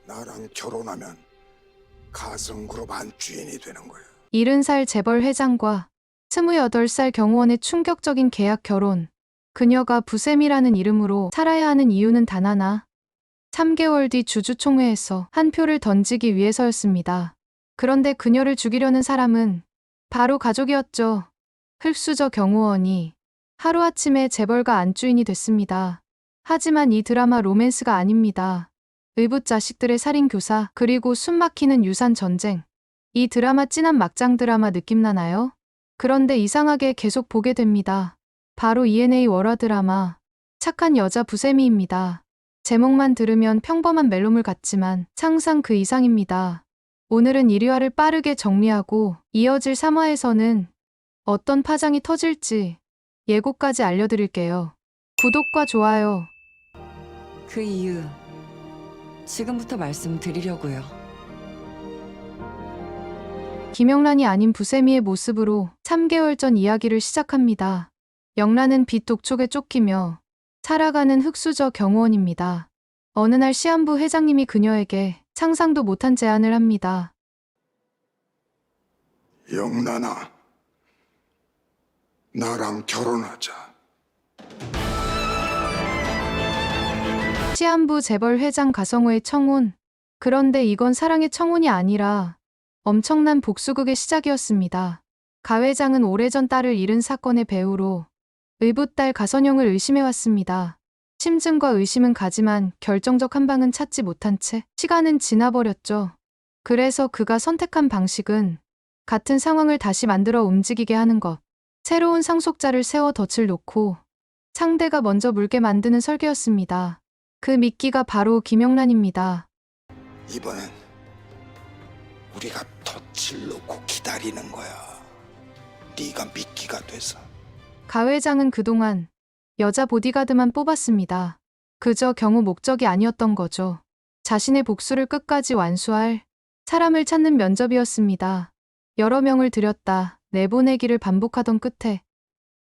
나랑 결혼하면 가성그룹 안주인이 되는 거야. 70살 재벌 회장과 28살 경호원의 충격적인 계약 결혼. 그녀가 부셈이라는 이름으로 살아야 하는 이유는 단 하나. 3개월 뒤 주주총회에서 한 표를 던지기 위해서였습니다. 그런데 그녀를 죽이려는 사람은 바로 가족이었죠. 흙수저 경호원이 하루아침에 재벌가 안주인이 됐습니다. 하지만 이 드라마 로맨스가 아닙니다. 의붓 자식들의 살인 교사, 그리고 숨막히는 유산 전쟁. 이 드라마 찐한 막장 드라마 느낌 나나요? 그런데 이상하게 계속 보게 됩니다. 바로 ENA 월화 드라마 착한 여자 부세미입니다. 제목만 들으면 평범한 멜로물 같지만 상상 그 이상입니다. 오늘은 1화를 빠르게 정리하고 이어질 3화에서는 어떤 파장이 터질지 예고까지 알려드릴게요. 구독과 좋아요. 그 이유 지금부터 말씀드리려고요. 김영란이 아닌 부세미의 모습으로 3개월 전 이야기를 시작합니다. 영란은 빚 독촉에 쫓기며 살아가는 흙수저 경호원입니다. 어느 날 시한부 회장님이 그녀에게 상상도 못한 제안을 합니다. 영란아, 나랑 결혼하자. 시한부 재벌 회장 가성호의 청혼. 그런데 이건 사랑의 청혼이 아니라 엄청난 복수극의 시작이었습니다. 가 회장은 오래전 딸을 잃은 사건의 배우로 의붓딸 가선영을 의심해왔습니다. 심증과 의심은 가지만 결정적 한 방은 찾지 못한 채 시간은 지나버렸죠. 그래서 그가 선택한 방식은 같은 상황을 다시 만들어 움직이게 하는 것. 새로운 상속자를 세워 덫을 놓고 상대가 먼저 물게 만드는 설계였습니다. 그 미끼가 바로 김영란입니다. 이번엔 우리가 덫을 놓고 기다리는 거야. 네가 미끼가 돼서. 가 회장은 그동안 여자 보디가드만 뽑았습니다. 그저 경우 목적이 아니었던 거죠. 자신의 복수를 끝까지 완수할 사람을 찾는 면접이었습니다. 여러 명을 들였다 내보내기를 반복하던 끝에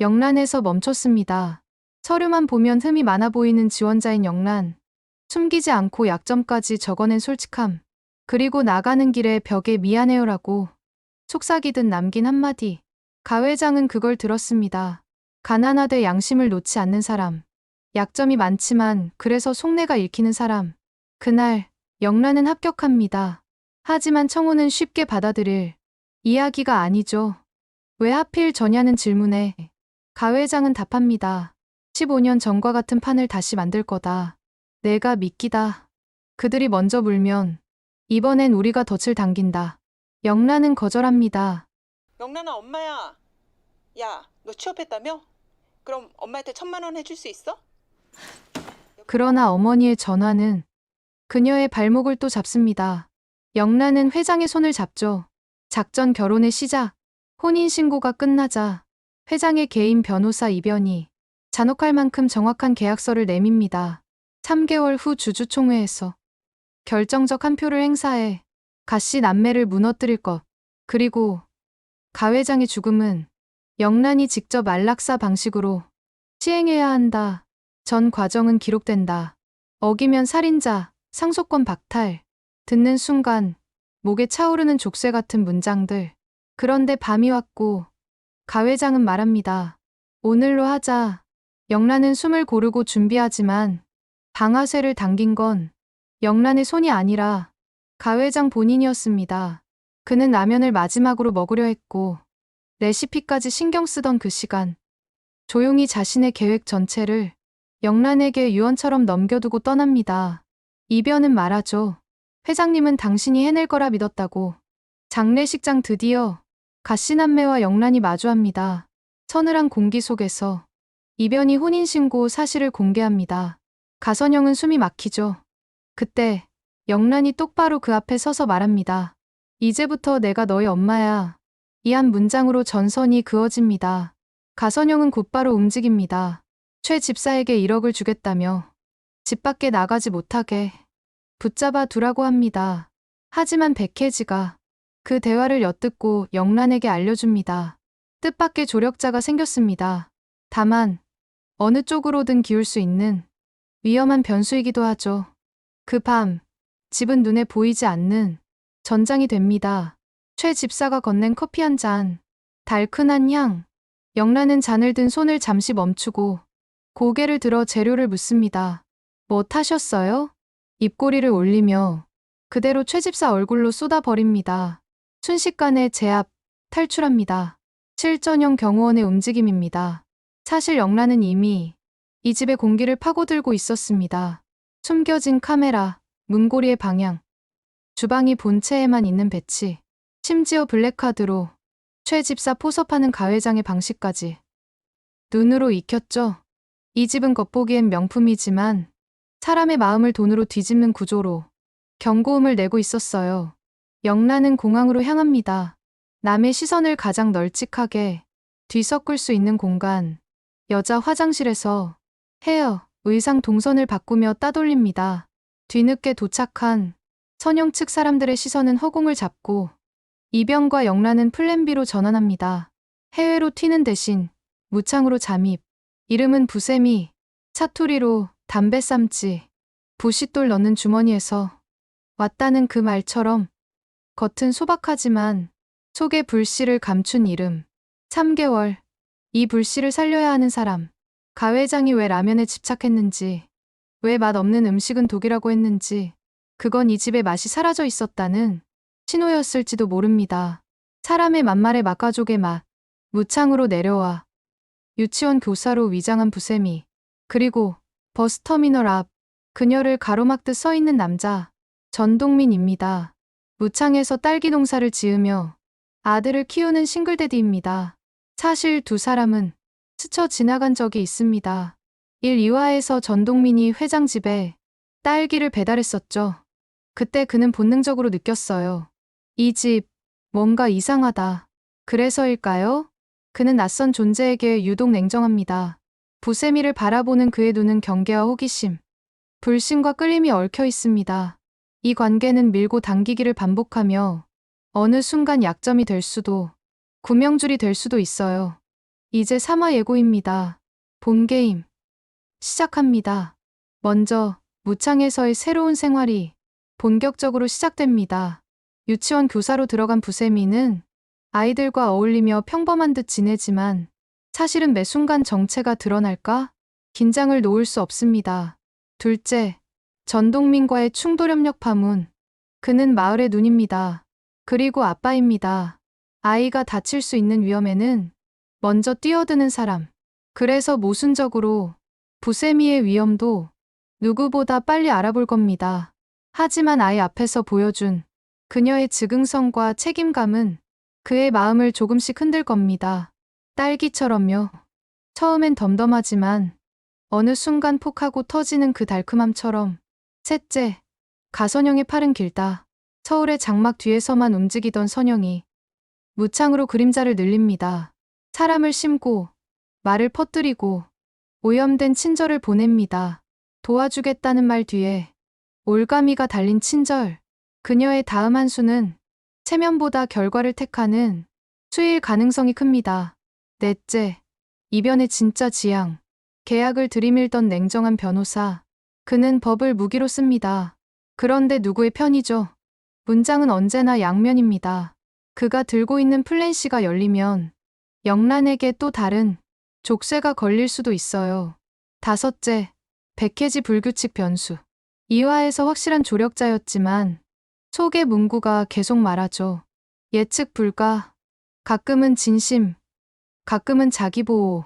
영란에서 멈췄습니다. 서류만 보면 흠이 많아 보이는 지원자인 영란. 숨기지 않고 약점까지 적어낸 솔직함. 그리고 나가는 길에 벽에 미안해요라고 속삭이듯 남긴 한마디. 가 회장은 그걸 들었습니다. 가난하되 양심을 놓지 않는 사람. 약점이 많지만 그래서 속내가 읽히는 사람. 그날 영란은 합격합니다. 하지만 청혼은 쉽게 받아들일 이야기가 아니죠. 왜 하필 저냐는 질문에 가 회장은 답합니다. 15년 전과 같은 판을 다시 만들 거다. 내가 미끼다. 그들이 먼저 물면 이번엔 우리가 덫을 당긴다. 영란은 거절합니다. 영란아, 엄마야. 야, 너 취업했다며? 그럼 엄마한테 1,000만 원 해줄 수 있어? 그러나 어머니의 전화는 그녀의 발목을 또 잡습니다. 영란은 회장의 손을 잡죠. 작전 결혼의 시작. 혼인신고가 끝나자 회장의 개인 변호사 이변이 잔혹할 만큼 정확한 계약서를 내밉니다. 3개월 후 주주총회에서 결정적 한 표를 행사해 가씨 남매를 무너뜨릴 것. 그리고 가 회장의 죽음은 영란이 직접 안락사 방식으로 시행해야 한다. 전 과정은 기록된다. 어기면 살인자, 상속권 박탈. 듣는 순간 목에 차오르는 족쇄 같은 문장들. 그런데 밤이 왔고 가 회장은 말합니다. 오늘로 하자. 영란은 숨을 고르고 준비하지만 방아쇠를 당긴 건 영란의 손이 아니라 가 회장 본인이었습니다. 그는 라면을 마지막으로 먹으려 했고 레시피까지 신경 쓰던 그 시간. 조용히 자신의 계획 전체를 영란에게 유언처럼 넘겨두고 떠납니다. 이변은 말하죠. 회장님은 당신이 해낼 거라 믿었다고. 장례식장 드디어 가씨 남매와 영란이 마주합니다. 서늘한 공기 속에서 이변이 혼인신고 사실을 공개합니다. 가선영은 숨이 막히죠. 그때 영란이 똑바로 그 앞에 서서 말합니다. 이제부터 내가 너의 엄마야. 이 한 문장으로 전선이 그어집니다. 가선영은 곧바로 움직입니다. 최 집사에게 1억을 주겠다며 집 밖에 나가지 못하게 붙잡아 두라고 합니다. 하지만 백혜지가 그 대화를 엿듣고 영란에게 알려줍니다. 뜻밖의 조력자가 생겼습니다. 다만 어느 쪽으로든 기울 수 있는 위험한 변수이기도 하죠. 그 밤 집은 눈에 보이지 않는 전장이 됩니다. 최 집사가 건넨 커피 한 잔, 달큰한 향. 영란은 잔을 든 손을 잠시 멈추고 고개를 들어 재료를 묻습니다. 뭐 타셨어요? 입꼬리를 올리며 그대로 최 집사 얼굴로 쏟아버립니다. 순식간에 제압, 탈출합니다. 실전형 경호원의 움직임입니다. 사실 영란은 이미 이 집의 공기를 파고들고 있었습니다. 숨겨진 카메라, 문고리의 방향, 주방이 본체에만 있는 배치, 심지어 블랙카드로 최 집사 포섭하는 가회장의 방식까지 눈으로 익혔죠. 이 집은 겉보기엔 명품이지만 사람의 마음을 돈으로 뒤집는 구조로 경고음을 내고 있었어요. 영란은 공항으로 향합니다. 남의 시선을 가장 널찍하게 뒤섞을 수 있는 공간, 여자 화장실에서 헤어, 의상 동선을 바꾸며 따돌립니다. 뒤늦게 도착한 선영 측 사람들의 시선은 허공을 잡고 이병과 영란은 플랜 B로 전환합니다. 해외로 튀는 대신 무창으로 잠입. 이름은 부세미, 사투리로 담배 쌈지, 부싯돌 넣는 주머니에서 왔다는 그 말처럼 겉은 소박하지만 속에 불씨를 감춘 이름. 3개월. 이 불씨를 살려야 하는 사람. 가회장이 왜 라면에 집착했는지, 왜 맛없는 음식은 독이라고 했는지, 그건 이 집의 맛이 사라져 있었다는 신호였을지도 모릅니다. 사람의 만말의 맛가족의 맛. 무창으로 내려와 유치원 교사로 위장한 부세미. 그리고 버스터미널 앞 그녀를 가로막듯 서 있는 남자. 전동민입니다. 무창에서 딸기 농사를 지으며 아들을 키우는 싱글데디입니다. 사실 두 사람은 스쳐 지나간 적이 있습니다. 1, 2화에서 전동민이 회장 집에 딸기를 배달했었죠. 그때 그는 본능적으로 느꼈어요. 이 집, 뭔가 이상하다. 그래서일까요? 그는 낯선 존재에게 유독 냉정합니다. 부세미를 바라보는 그의 눈은 경계와 호기심, 불신과 끌림이 얽혀 있습니다. 이 관계는 밀고 당기기를 반복하며 어느 순간 약점이 될 수도, 구명줄이 될 수도 있어요. 이제 3화 예고입니다. 본 게임 시작합니다. 먼저 무창에서의 새로운 생활이 본격적으로 시작됩니다. 유치원 교사로 들어간 부세미는 아이들과 어울리며 평범한 듯 지내지만 사실은 매 순간 정체가 드러날까? 긴장을 놓을 수 없습니다. 둘째, 전동민과의 충돌협력 파문. 그는 마을의 눈입니다. 그리고 아빠입니다. 아이가 다칠 수 있는 위험에는 먼저 뛰어드는 사람. 그래서 모순적으로 부세미의 위험도 누구보다 빨리 알아볼 겁니다. 하지만 아이 앞에서 보여준 그녀의 즉흥성과 책임감은 그의 마음을 조금씩 흔들 겁니다. 딸기처럼요. 처음엔 덤덤하지만 어느 순간 폭하고 터지는 그 달큼함처럼. 셋째, 가선영의 팔은 길다. 서울의 장막 뒤에서만 움직이던 선영이 무창으로 그림자를 늘립니다. 사람을 심고 말을 퍼뜨리고 오염된 친절을 보냅니다. 도와주겠다는 말 뒤에 올가미가 달린 친절. 그녀의 다음 한 수는 체면보다 결과를 택하는 수일 가능성이 큽니다. 넷째, 이변의 진짜 지향. 계약을 들이밀던 냉정한 변호사. 그는 법을 무기로 씁니다. 그런데 누구의 편이죠? 문장은 언제나 양면입니다. 그가 들고 있는 플랜 C가 열리면 영란에게 또 다른 족쇄가 걸릴 수도 있어요. 다섯째, 백혜지 불규칙 변수. 2화에서 확실한 조력자였지만 속의 문구가 계속 말하죠. 예측 불가. 가끔은 진심, 가끔은 자기보호.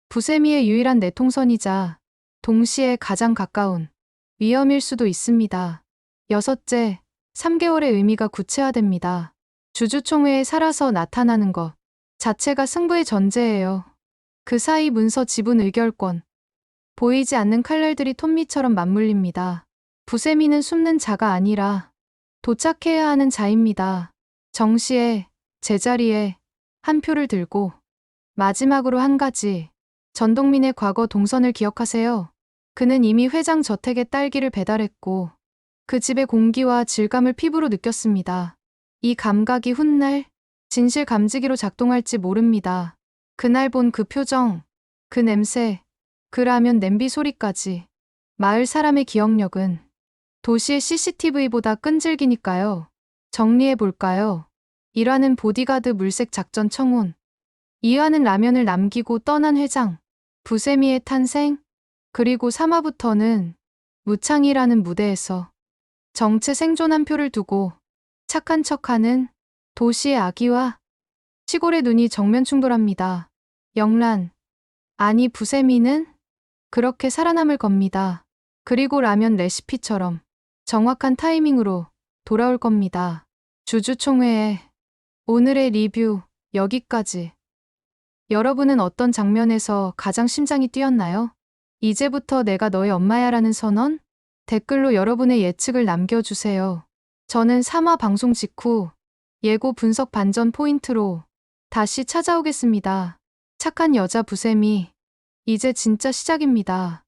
부세미의 유일한 내통선이자 동시에 가장 가까운 위험일 수도 있습니다. 여섯째, 3개월의 의미가 구체화됩니다. 주주총회에 살아서 나타나는 것 자체가 승부의 전제예요. 그 사이 문서 지분 의결권. 보이지 않는 칼날들이 톱니처럼 맞물립니다. 부세미는 숨는 자가 아니라 도착해야 하는 자입니다. 정시에, 제자리에 한 표를 들고. 마지막으로 한 가지. 전동민의 과거 동선을 기억하세요. 그는 이미 회장 저택에 딸기를 배달했고 그 집의 공기와 질감을 피부로 느꼈습니다. 이 감각이 훗날 진실 감지기로 작동할지 모릅니다. 그날 본 그 표정, 그 냄새, 그 라면 냄비 소리까지. 마을 사람의 기억력은 도시의 CCTV보다 끈질기니까요. 정리해볼까요? 1화는 보디가드 물색 작전 청혼. 2화는 라면을 남기고 떠난 회장. 부세미의 탄생. 그리고 3화부터는 무창이라는 무대에서 정체 생존한 표를 두고 착한 척하는 도시의 아기와 시골의 눈이 정면 충돌합니다. 영란, 아니 부세미는 그렇게 살아남을 겁니다. 그리고 라면 레시피처럼 정확한 타이밍으로 돌아올 겁니다. 주주총회에 오늘의 리뷰 여기까지. 여러분은 어떤 장면에서 가장 심장이 뛰었나요? 이제부터 내가 너의 엄마야라는 선언? 댓글로 여러분의 예측을 남겨주세요. 저는 3화 방송 직후 예고 분석 반전 포인트로 다시 찾아오겠습니다. 착한 여자 부세미, 이제 진짜 시작입니다.